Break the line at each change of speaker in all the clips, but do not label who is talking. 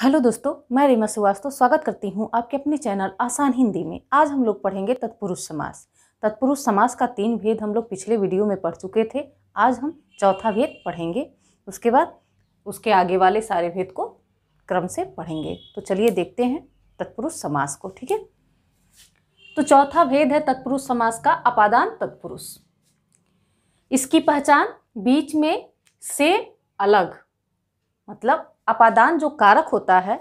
Hello दोस्तों, मैं रीमा श्रीवास्तव स्वागत करती हूँ आपके अपने चैनल आसान हिंदी में। आज हम लोग पढ़ेंगे तत्पुरुष समास। तत्पुरुष समास का 3 भेद हम लोग पिछले वीडियो में पढ़ चुके थे। आज हम चौथा भेद पढ़ेंगे, उसके बाद उसके आगे वाले सारे भेद को क्रम से पढ़ेंगे। तो चलिए देखते हैं तत्पुरुष समास को, ठीक है। तो चौथा भेद है तत्पुरुष समास का अपादान तत्पुरुष। इसकी पहचान बीच में से अलग, मतलब अपादान जो कारक होता है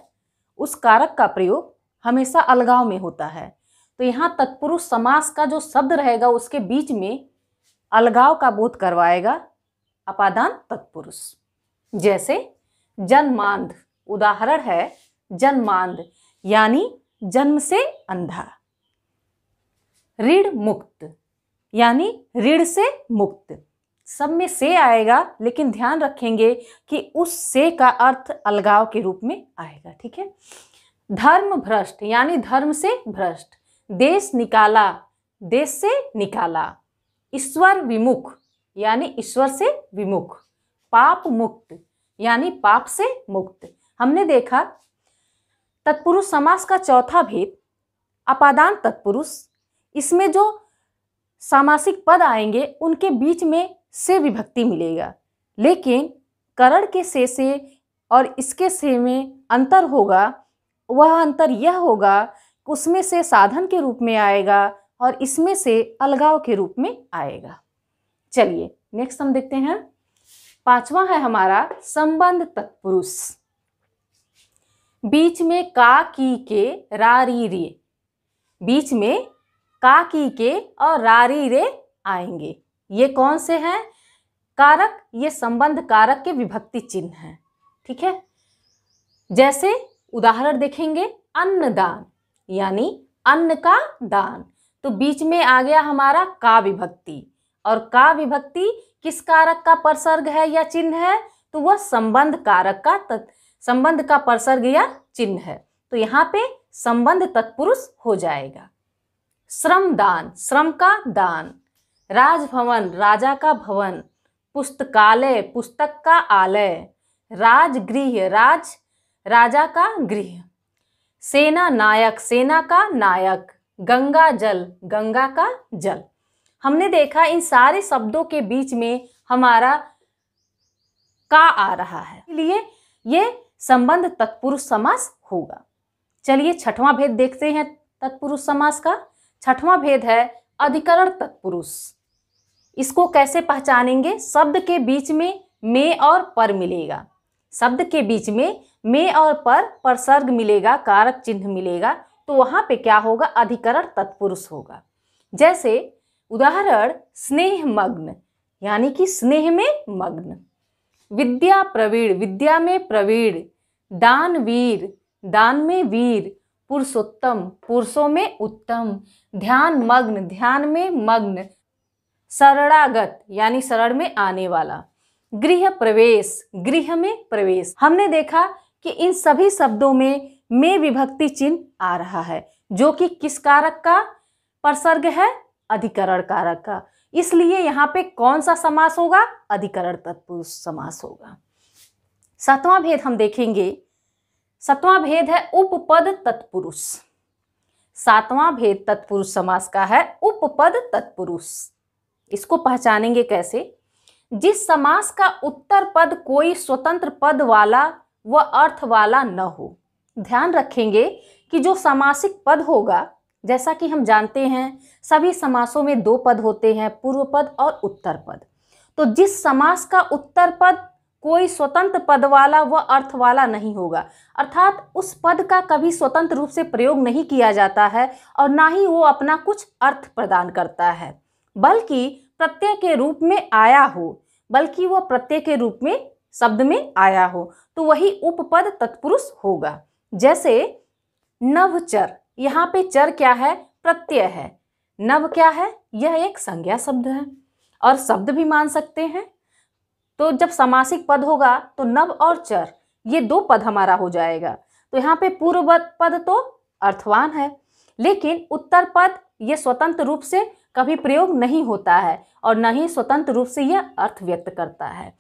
उस कारक का प्रयोग हमेशा अलगाव में होता है। तो यहाँ तत्पुरुष समास का जो शब्द रहेगा उसके बीच में अलगाव का बोध करवाएगा अपादान तत्पुरुष। जैसे जन्मांध, उदाहरण है जन्मांध यानी जन्म से अंधा। ऋण मुक्त यानी ऋण से मुक्त। सब में से आएगा, लेकिन ध्यान रखेंगे कि उस से का अर्थ अलगाव के रूप में आएगा, ठीक है। धर्म भ्रष्ट यानी धर्म से भ्रष्ट। देश निकाला, देश से निकाला। ईश्वर विमुख यानी ईश्वर से विमुख। पाप मुक्त यानी पाप से मुक्त। हमने देखा तत्पुरुष समास का चौथा भेद अपादान तत्पुरुष। इसमें जो सामासिक पद आएंगे उनके बीच में से विभक्ति मिलेगा, लेकिन करण के से और इसके से में अंतर होगा। वह अंतर यह होगा कि उसमें से साधन के रूप में आएगा और इसमें से अलगाव के रूप में आएगा। चलिए नेक्स्ट हम देखते हैं। पांचवा है हमारा संबंध तत्पुरुष। बीच में का की के रा री रे, बीच में का की के और रा री रे आएंगे। ये कौन से हैं कारक? ये संबंध कारक के विभक्ति चिन्ह हैं, ठीक है। जैसे उदाहरण देखेंगे अन्नदान यानी अन्न का दान। तो बीच में आ गया हमारा का विभक्ति, और का विभक्ति किस कारक का परसर्ग है या चिन्ह है? तो वह संबंध कारक का संबंध का परसर्ग या चिन्ह है। तो यहाँ पे संबंध तत्पुरुष हो जाएगा। श्रमदान, श्रम का दान। राजभवन, राजा का भवन। पुस्तकालय, पुस्तक का आलय। राजगृह, राजा का गृह। सेना नायक, सेना का नायक। गंगा जल, गंगा का जल। हमने देखा इन सारे शब्दों के बीच में हमारा का आ रहा है, इसलिए ये संबंध तत्पुरुष समास होगा। चलिए छठवां भेद देखते हैं तत्पुरुष समास का। छठवां भेद है अधिकरण तत्पुरुष। इसको कैसे पहचानेंगे? शब्द के बीच में और पर मिलेगा। शब्द के बीच में और पर परसर्ग मिलेगा, कारक चिन्ह मिलेगा, तो वहां पे क्या होगा? अधिकरण तत्पुरुष होगा। जैसे उदाहरण स्नेह मग्न यानी कि स्नेह में मग्न। विद्या प्रवीण, विद्या में प्रवीण। दानवीर, दान में वीर। पुरुषोत्तम, पुरुषों में उत्तम। ध्यान मग्न, ध्यान में मग्न। शरणागत यानी शरण में आने वाला। गृह प्रवेश, गृह में प्रवेश। हमने देखा कि इन सभी शब्दों में विभक्ति चिन्ह आ रहा है, जो कि किस कारक का परसर्ग है? अधिकरण कारक का। इसलिए यहाँ पे कौन सा समास होगा? अधिकरण तत्पुरुष समास होगा। सातवां भेद हम देखेंगे। सातवां भेद है उपपद तत्पुरुष। सातवां भेद तत्पुरुष समास का है उपपद तत्पुरुष। इसको पहचानेंगे कैसे? जिस समास का उत्तर पद कोई स्वतंत्र पद वाला व अर्थ वाला न हो। ध्यान रखेंगे कि जो समासिक पद होगा, जैसा कि हम जानते हैं सभी समासों में 2 पद होते हैं, पूर्व पद और उत्तर पद। तो जिस समास का उत्तर पद कोई स्वतंत्र पद वाला व अर्थ वाला नहीं होगा, अर्थात उस पद का कभी स्वतंत्र रूप से प्रयोग नहीं किया जाता है और ना ही वो अपना कुछ अर्थ प्रदान करता है, बल्कि प्रत्यय के रूप में आया हो, बल्कि वह प्रत्यय के रूप में शब्द में आया हो, तो वही उपपद तत्पुरुष होगा। जैसे नवचर, यहाँ पे चर क्या है? प्रत्यय है। नव क्या है? यह एक संज्ञा शब्द है और शब्द भी मान सकते हैं। तो जब समासिक पद होगा तो नव और चर ये 2 पद हमारा हो जाएगा। तो यहाँ पे पूर्व पद तो अर्थवान है, लेकिन उत्तर पद ये स्वतंत्र रूप से कभी प्रयोग नहीं होता है और न ही स्वतंत्र रूप से यह अर्थ व्यक्त करता है।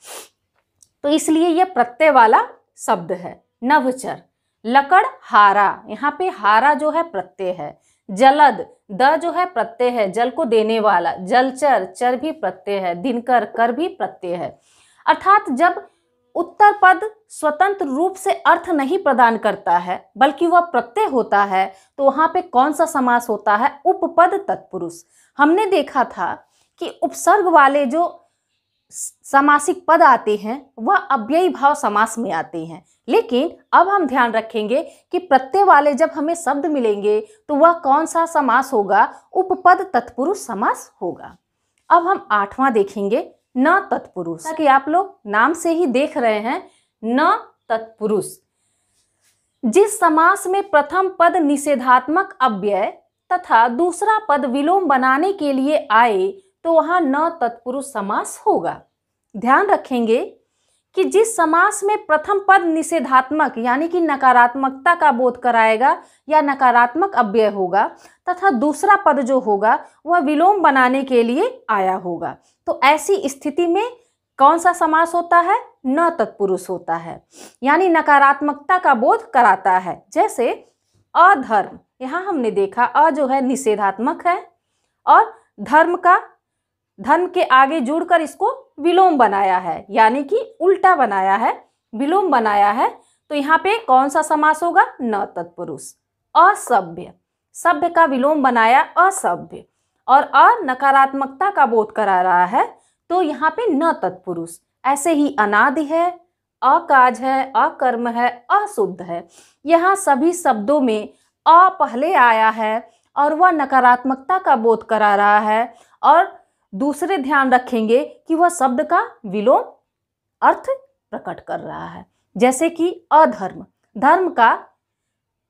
तो इसलिए यह प्रत्यय वाला शब्द है नवचर। लकड़ हारा, यहाँ पे हारा जो है प्रत्यय है। जलद, द जो है प्रत्यय है, जल को देने वाला। जलचर, चर भी प्रत्यय है। दिनकर, कर भी प्रत्यय है। अर्थात जब उत्तर पद स्वतंत्र रूप से अर्थ नहीं प्रदान करता है बल्कि वह प्रत्यय होता है, तो वहां पे कौन सा समास होता है? उपपद तत्पुरुष। हमने देखा था कि उपसर्ग वाले जो समासिक पद आते हैं वह अव्ययी भाव समास में आते हैं, लेकिन अब हम ध्यान रखेंगे कि प्रत्यय वाले जब हमें शब्द मिलेंगे तो वह कौन सा समास होगा? उपपद तत्पुरुष समास होगा। अब हम 8वां देखेंगे, न तत्पुरुष, ताकि आप लोग नाम से ही देख रहे हैं न तत्पुरुष। जिस समास में प्रथम पद निषेधात्मक अव्यय तथा दूसरा पद विलोम बनाने के लिए आए तो वहां न तत्पुरुष समास होगा। ध्यान रखेंगे कि जिस समास में प्रथम पद निषेधात्मक यानी कि नकारात्मकता का बोध कराएगा या नकारात्मक अव्यय होगा तथा दूसरा पद जो होगा वह विलोम बनाने के लिए आया होगा, तो ऐसी स्थिति में कौन सा समास होता है? न तत्पुरुष होता है, यानी नकारात्मकता का बोध कराता है। जैसे अधर्म, यहाँ हमने देखा अ जो है निषेधात्मक है और धर्म के आगे जुड़कर इसको विलोम बनाया है, यानी कि उल्टा बनाया है, विलोम बनाया है, तो यहाँ पे कौन सा समास होगा? न तत्पुरुष। असभ्य, सभ्य का विलोम बनाया असभ्य और नकारात्मकता का बोध करा रहा है, तो यहाँ पे न तत्पुरुष। ऐसे ही अनादि है, अकाज है, अकर्म है, अशुद्ध है। यहाँ सभी शब्दों में अ पहले आया है और वह नकारात्मकता का बोध करा रहा है, और दूसरे ध्यान रखेंगे कि वह शब्द का विलोम अर्थ प्रकट कर रहा है। जैसे कि अधर्म, धर्म का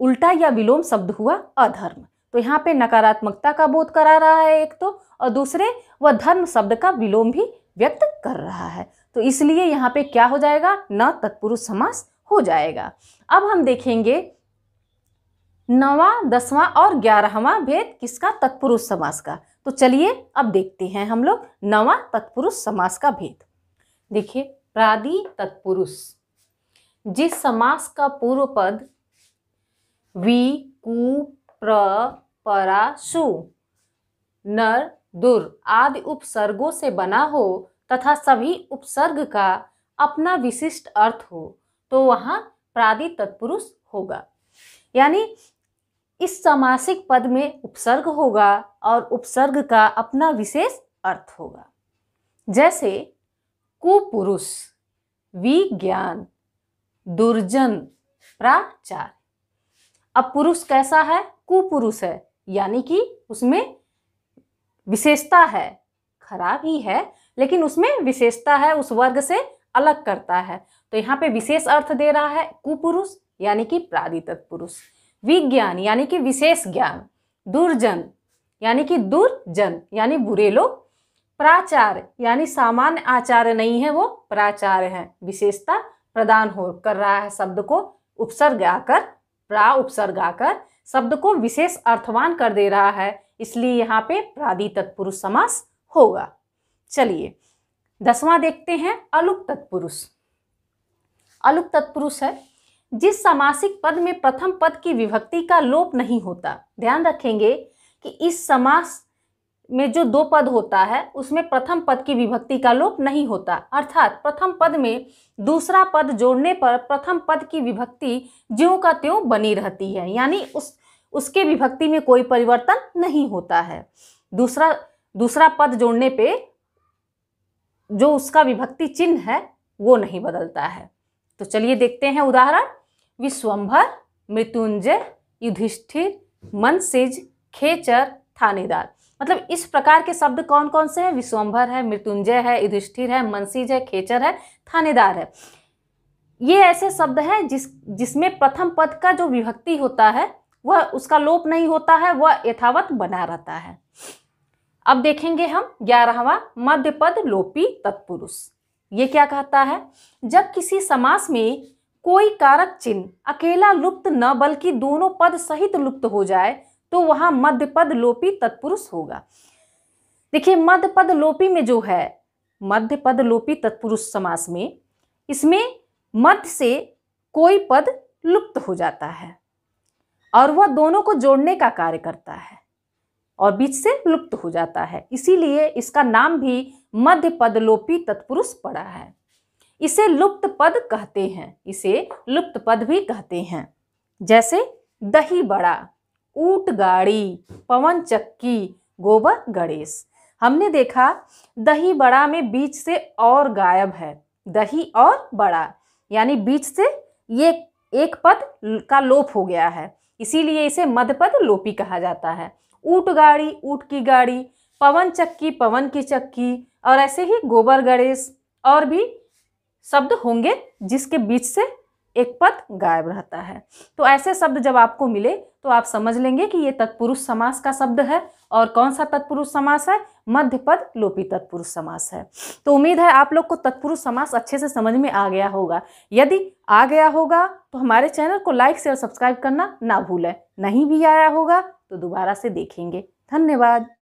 उल्टा या विलोम शब्द हुआ अधर्म, तो यहाँ पे नकारात्मकता का बोध करा रहा है एक तो, और दूसरे वह धर्म शब्द का विलोम भी व्यक्त कर रहा है, तो इसलिए यहाँ पे क्या हो जाएगा? न तत्पुरुष समास हो जाएगा। अब हम देखेंगे 9वां, 10वां और 11वां भेद किसका? तत्पुरुष समास का। तो चलिए अब देखते हैं हम लोग 9वां तत्पुरुष समास का भेद। देखिए, प्रादि तत्पुरुष, जिस समास का पूर्व पद वि, कु, प्र, परा, सु, नर, दुर आदि उपसर्गों से बना हो तथा सभी उपसर्ग का अपना विशिष्ट अर्थ हो, तो वहां प्रादि तत्पुरुष होगा। यानी इस समासिक पद में उपसर्ग होगा और उपसर्ग का अपना विशेष अर्थ होगा। जैसे कुपुरुष, विज्ञान, दुर्जन, प्राचार। अब पुरुष कैसा है? कुपुरुष है, यानी कि उसमें विशेषता है, खराब ही है लेकिन उसमें विशेषता है, उस वर्ग से अलग करता है, तो यहाँ पे विशेष अर्थ दे रहा है कुपुरुष यानी कि प्रादि तत्पुरुष। विज्ञान यानी कि विशेष ज्ञान, दुर्जन यानी कि दुर्जन यानी बुरे लोग, प्राचार्य यानी सामान्य आचार्य नहीं है, वो प्राचार्य है, विशेषता प्रदान हो कर रहा है, शब्द को उपसर्ग आकर, प्रा उपसर्ग आकर शब्द को विशेष अर्थवान कर दे रहा है, इसलिए यहाँ पे प्रादि तत्पुरुष समास होगा। चलिए 10वां देखते हैं, अलुक तत्पुरुष। अलुक तत्पुरुष है जिस समासिक पद में प्रथम पद की विभक्ति का लोप नहीं होता। ध्यान रखेंगे कि इस समास में जो 2 पद होता है उसमें प्रथम पद की विभक्ति का लोप नहीं होता, अर्थात प्रथम पद में दूसरा पद जोड़ने पर प्रथम पद की विभक्ति ज्यों का त्यों बनी रहती है, यानी उसके विभक्ति में कोई परिवर्तन नहीं होता है। दूसरा पद जोड़ने पे जो उसका विभक्ति चिन्ह है वो नहीं बदलता है। तो चलिए देखते हैं उदाहरण। विश्वंभर, मृत्युंजय, युधिष्ठिर, मनसिज, खेचर, थानेदार। मतलब इस प्रकार के शब्द कौन कौन से हैं? विश्वंभर है, मृत्युंजय है, युधिष्ठिर है, मनसिज है, खेचर है, थानेदार है। ये ऐसे शब्द हैं जिसमें प्रथम पद का जो विभक्ति होता है वह उसका लोप नहीं होता है, वह यथावत बना रहता है। अब देखेंगे हम 11वां, मध्य पद लोपी तत्पुरुष। ये क्या कहता है? जब किसी समास में कोई कारक चिन्ह अकेला लुप्त न बल्कि दोनों पद सहित लुप्त हो जाए तो वहां मध्य पद लोपी तत्पुरुष होगा। देखिए, मध्य पद लोपी में जो है, मध्य पद लोपी तत्पुरुष समास में, इसमें मध्य से कोई पद लुप्त हो जाता है और वह दोनों को जोड़ने का कार्य करता है और बीच से लुप्त हो जाता है। इसीलिए इसका नाम भी मध्य पद लोपी तत्पुरुष पड़ा है। इसे लुप्त पद कहते हैं, इसे लुप्त पद भी कहते हैं। जैसे दही बड़ा, ऊंट गाड़ी, पवन चक्की, गोबर गणेश। हमने देखा दही बड़ा में बीच से और गायब है, दही और बड़ा, यानी बीच से ये एक पद का लोप हो गया है, इसीलिए इसे मध्य पद लोपी कहा जाता है। ऊंट गाड़ी, ऊंट की गाड़ी, पवन चक्की, पवन की चक्की, और ऐसे ही गोबर गणेश और भी शब्द होंगे जिसके बीच से एक पद गायब रहता है। तो ऐसे शब्द जब आपको मिले तो आप समझ लेंगे कि ये तत्पुरुष समास का शब्द है। और कौन सा तत्पुरुष समास है? मध्य पद लोपी तत्पुरुष समास है। तो उम्मीद है आप लोग को तत्पुरुष समास अच्छे से समझ में आ गया होगा। यदि आ गया होगा तो हमारे चैनल को लाइक शेयर सब्सक्राइब करना ना भूलें। नहीं भी आया होगा तो दोबारा से देखेंगे। धन्यवाद।